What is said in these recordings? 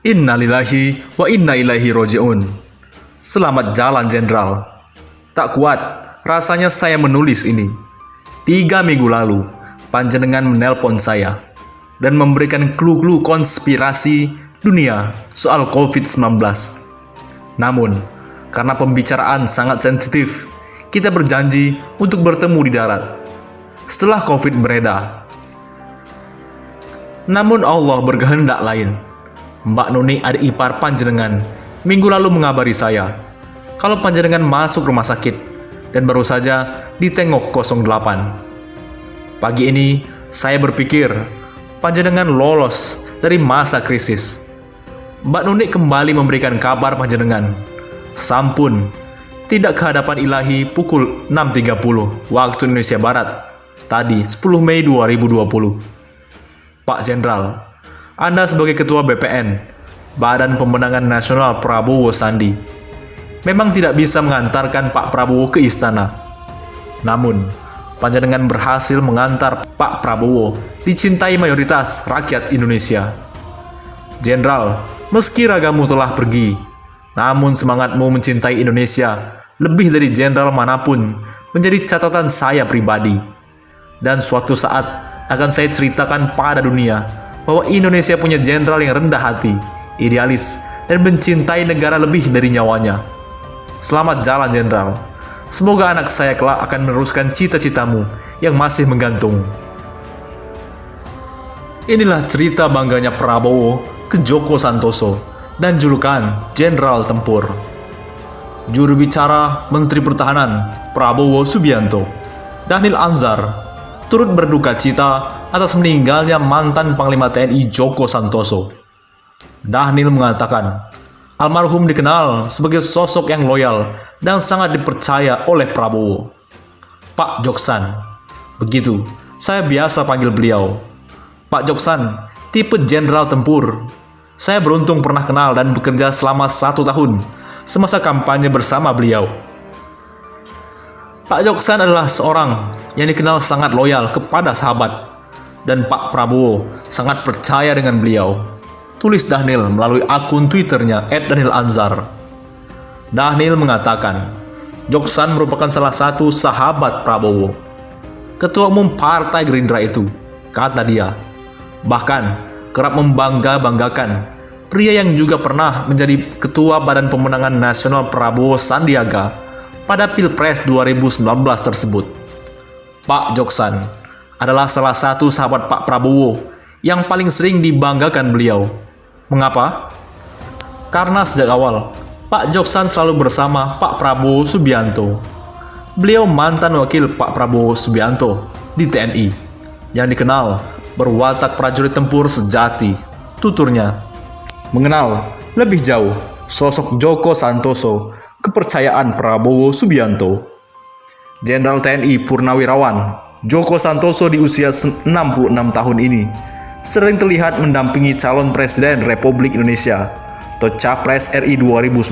Innalillahi wa inna ilaihi roji'un. Selamat jalan, Jenderal. Tak kuat rasanya saya menulis ini. 3 minggu lalu, panjenengan menelpon saya dan memberikan clue-clue konspirasi dunia soal COVID-19. Namun, karena pembicaraan sangat sensitif, kita berjanji untuk bertemu di darat setelah COVID beredar. Namun Allah berkehendak lain. Mbak Nuni, adik ipar panjenengan, minggu lalu mengabari saya kalau panjenengan masuk rumah sakit dan baru saja ditengok 08. Pagi ini saya berpikir panjenengan lolos dari masa krisis. Mbak Nuni kembali memberikan kabar panjenengan sampun tidak ke hadapan ilahi pukul 6.30 waktu Indonesia Barat tadi 10 Mei 2020. Pak Jenderal, Anda sebagai Ketua BPN, Badan Pemenangan Nasional Prabowo Sandi, memang tidak bisa mengantarkan Pak Prabowo ke istana. Namun, panjenengan berhasil mengantar Pak Prabowo dicintai mayoritas rakyat Indonesia. Jenderal, meski ragamu telah pergi, namun semangatmu mencintai Indonesia lebih dari jenderal manapun menjadi catatan saya pribadi. Dan suatu saat akan saya ceritakan pada dunia bahwa Indonesia punya jenderal yang rendah hati, idealis, dan mencintai negara lebih dari nyawanya. Selamat jalan, Jenderal. Semoga anak saya kelak akan meneruskan cita-citamu yang masih menggantung. Inilah cerita bangganya Prabowo ke Joko Santoso dan julukan Jenderal Tempur. Juru bicara Menteri Pertahanan Prabowo Subianto, Dhanil Anzar, turut berduka cita atas meninggalnya mantan Panglima TNI Joko Santoso. Dhanil mengatakan, almarhum dikenal sebagai sosok yang loyal dan sangat dipercaya oleh Prabowo. Pak Joksan, begitu saya biasa panggil beliau. Pak Joksan, tipe jenderal tempur. Saya beruntung pernah kenal dan bekerja selama 1 tahun semasa kampanye bersama beliau. Pak Joksan adalah seorang yang dikenal sangat loyal kepada sahabat, dan Pak Prabowo sangat percaya dengan beliau. Tulis Dhanil melalui akun Twitternya @DhanilAnzar. Dhanil mengatakan, Joksan merupakan salah satu sahabat Prabowo, ketua umum Partai Gerindra itu, kata dia. Bahkan kerap membangga-banggakan pria yang juga pernah menjadi ketua Badan Pemenangan Nasional Prabowo Sandiaga pada Pilpres 2019 tersebut. Pak Joksan adalah salah satu sahabat Pak Prabowo yang paling sering dibanggakan beliau. Mengapa? Karena sejak awal, Pak Joksan selalu bersama Pak Prabowo Subianto. Beliau mantan wakil Pak Prabowo Subianto di TNI, yang dikenal berwatak prajurit tempur sejati. Tuturnya, mengenal lebih jauh sosok Joko Santoso, kepercayaan Prabowo Subianto. Jenderal TNI Purnawirawan Joko Santoso di usia 66 tahun ini sering terlihat mendampingi calon Presiden Republik Indonesia atau Capres RI 2019.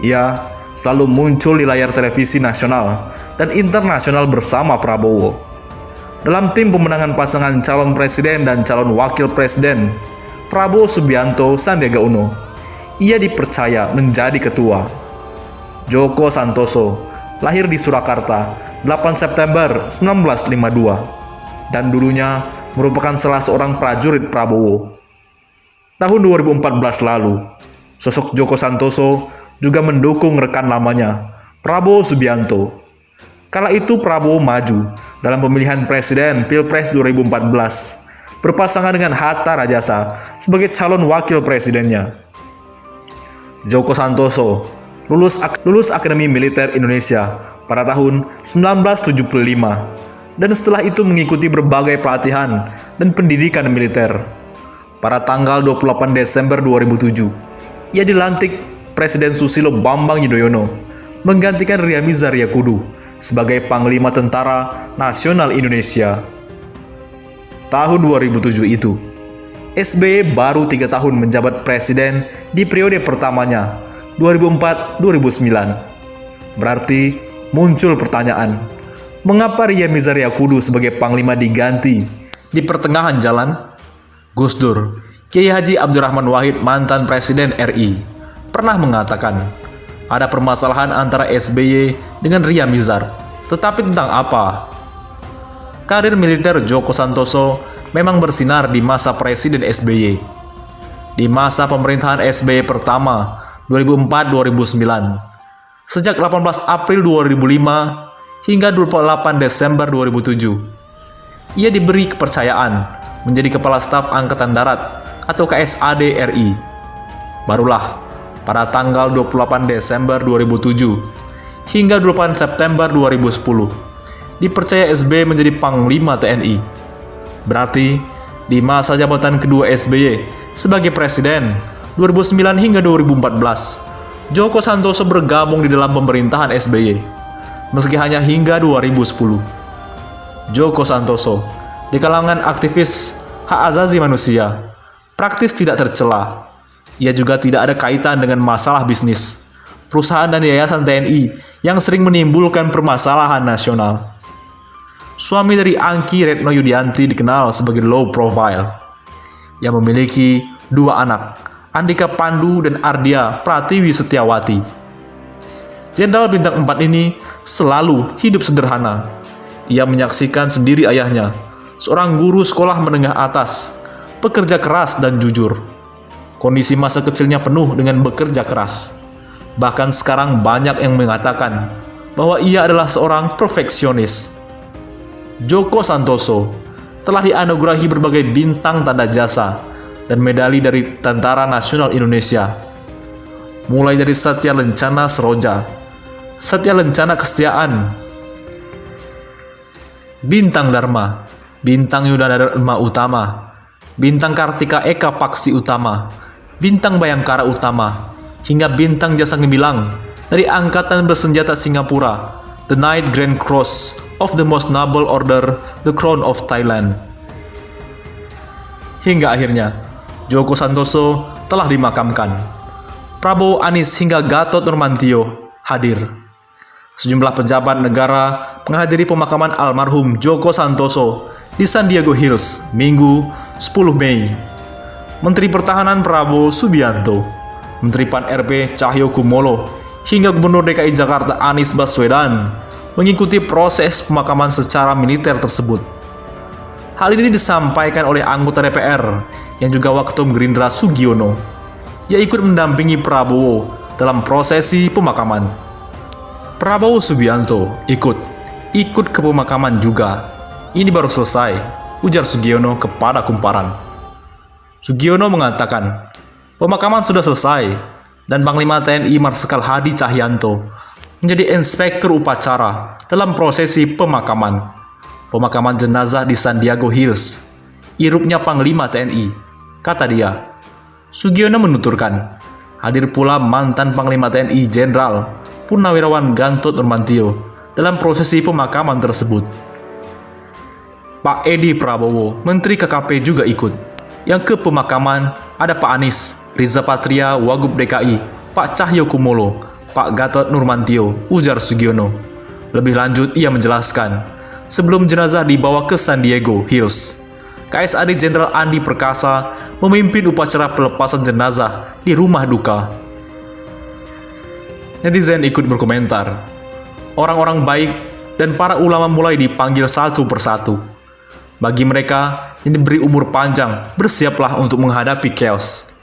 Ia selalu muncul di layar televisi nasional dan internasional bersama Prabowo. Dalam tim pemenangan pasangan calon presiden dan calon wakil presiden Prabowo Subianto Sandiaga Uno, ia dipercaya menjadi ketua. Joko Santoso lahir di Surakarta 8 September 1952 dan dulunya merupakan salah seorang prajurit Prabowo. Tahun 2014 lalu, sosok Joko Santoso juga mendukung rekan lamanya, Prabowo Subianto. Kala itu Prabowo maju dalam pemilihan presiden Pilpres 2014, berpasangan dengan Hatta Rajasa sebagai calon wakil presidennya. Joko Santoso lulus Akademi Militer Indonesia pada tahun 1975 dan setelah itu mengikuti berbagai pelatihan dan pendidikan militer. Pada tanggal 28 Desember 2007, ia dilantik Presiden Susilo Bambang Yudhoyono menggantikan Ryamiza Ryakudus sebagai Panglima Tentara Nasional Indonesia. Tahun 2007 itu, SBY baru 3 tahun menjabat presiden di periode pertamanya, 2004-2009. Berarti muncul pertanyaan, mengapa Ryamiza Ryakudus sebagai Panglima diganti di pertengahan jalan? Gus Dur Kiai Haji Abdurrahman Wahid, mantan Presiden RI, pernah mengatakan ada permasalahan antara SBY dengan Ria Mizar. Tetapi tentang apa? Karir militer Joko Santoso memang bersinar di masa Presiden SBY. Di masa pemerintahan SBY pertama 2004-2009, sejak 18 April 2005 hingga 28 Desember 2007, ia diberi kepercayaan menjadi Kepala Staf Angkatan Darat atau KSAD RI. Barulah pada tanggal 28 Desember 2007 hingga 28 September 2010 dipercaya SBY menjadi Panglima TNI. Berarti di masa jabatan kedua SBY sebagai Presiden 2009 hingga 2014, Joko Santoso bergabung di dalam pemerintahan SBY meski hanya hingga 2010. Joko Santoso di kalangan aktivis hak asasi manusia praktis tidak tercela. Ia juga tidak ada kaitan dengan masalah bisnis, perusahaan dan yayasan TNI yang sering menimbulkan permasalahan nasional. Suami dari Angki, Retno Yudianti, dikenal sebagai low profile. Ia memiliki 2 anak, Andika Pandu dan Ardia Pratiwi Setiawati. Jenderal bintang 4 ini selalu hidup sederhana. Ia menyaksikan sendiri ayahnya, seorang guru sekolah menengah atas, pekerja keras dan jujur. Kondisi masa kecilnya penuh dengan bekerja keras. Bahkan sekarang banyak yang mengatakan bahwa ia adalah seorang perfeksionis. Joko Santoso telah dianugerahi berbagai bintang tanda jasa dan medali dari Tentara Nasional Indonesia. Mulai dari Satya Lencana Seroja, Satya Lencana Kesetiaan, Bintang Dharma, Bintang Yudhadharma Utama, Bintang Kartika Eka Paksi Utama, Bintang Bayangkara Utama, hingga Bintang Jasa Gemilang dari Angkatan Bersenjata Singapura, the Knight Grand Cross of the Most Noble Order, the Crown of Thailand. Hingga akhirnya, Joko Santoso telah dimakamkan. Prabowo, Anies, hingga Gatot Nurmantio hadir. Sejumlah pejabat negara menghadiri pemakaman almarhum Joko Santoso di San Diego Hills, Minggu 10 Mei. Menteri Pertahanan Prabowo Subianto, Menteri Pan-RB Cahyokumolo, hingga Gubernur DKI Jakarta Anies Baswedan mengikuti proses pemakaman secara militer tersebut. Hal ini disampaikan oleh anggota DPR yang juga Waketum Gerindra Sugiono. Ia ikut mendampingi Prabowo dalam prosesi pemakaman. Prabowo Subianto ikut ke pemakaman juga. Ini baru selesai, ujar Sugiono kepada Kumparan. Sugiono mengatakan, pemakaman sudah selesai dan Panglima TNI Marsikal Hadi Cahyanto menjadi inspektur upacara dalam prosesi pemakaman. Pemakaman jenazah di San Diego Hills, irupnya Panglima TNI, kata dia. Sugiono menuturkan, hadir pula mantan Panglima TNI Jenderal Purnawirawan Gatot Nurmantio dalam prosesi pemakaman tersebut. Pak Edi Prabowo, Menteri KKP juga ikut. Yang ke pemakaman ada Pak Anies, Riza Patria, Wagub DKI, Pak Cahyokumolo, Pak Gatot Nurmantio, ujar Sugiono. Lebih lanjut, ia menjelaskan, sebelum jenazah dibawa ke San Diego Hills, KSAD Jenderal Andi Perkasa memimpin upacara pelepasan jenazah di rumah duka. Netizen ikut berkomentar. Orang-orang baik dan para ulama mulai dipanggil satu persatu. Bagi mereka yang diberi umur panjang, bersiaplah untuk menghadapi chaos.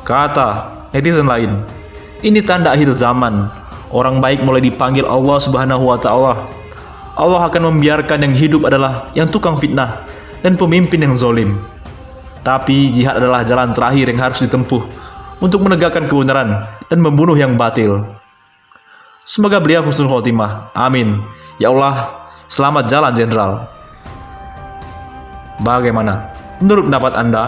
Kata netizen lain, ini tanda akhir zaman. Orang baik mulai dipanggil Allah Subhanahu wa Ta'ala. Allah akan membiarkan yang hidup adalah yang tukang fitnah dan pemimpin yang zolim. Tapi jihad adalah jalan terakhir yang harus ditempuh untuk menegakkan kebenaran dan membunuh yang batil. Semoga beliau husnul khotimah. Amin. Ya Allah, selamat jalan Jenderal. Bagaimana menurut pendapat Anda?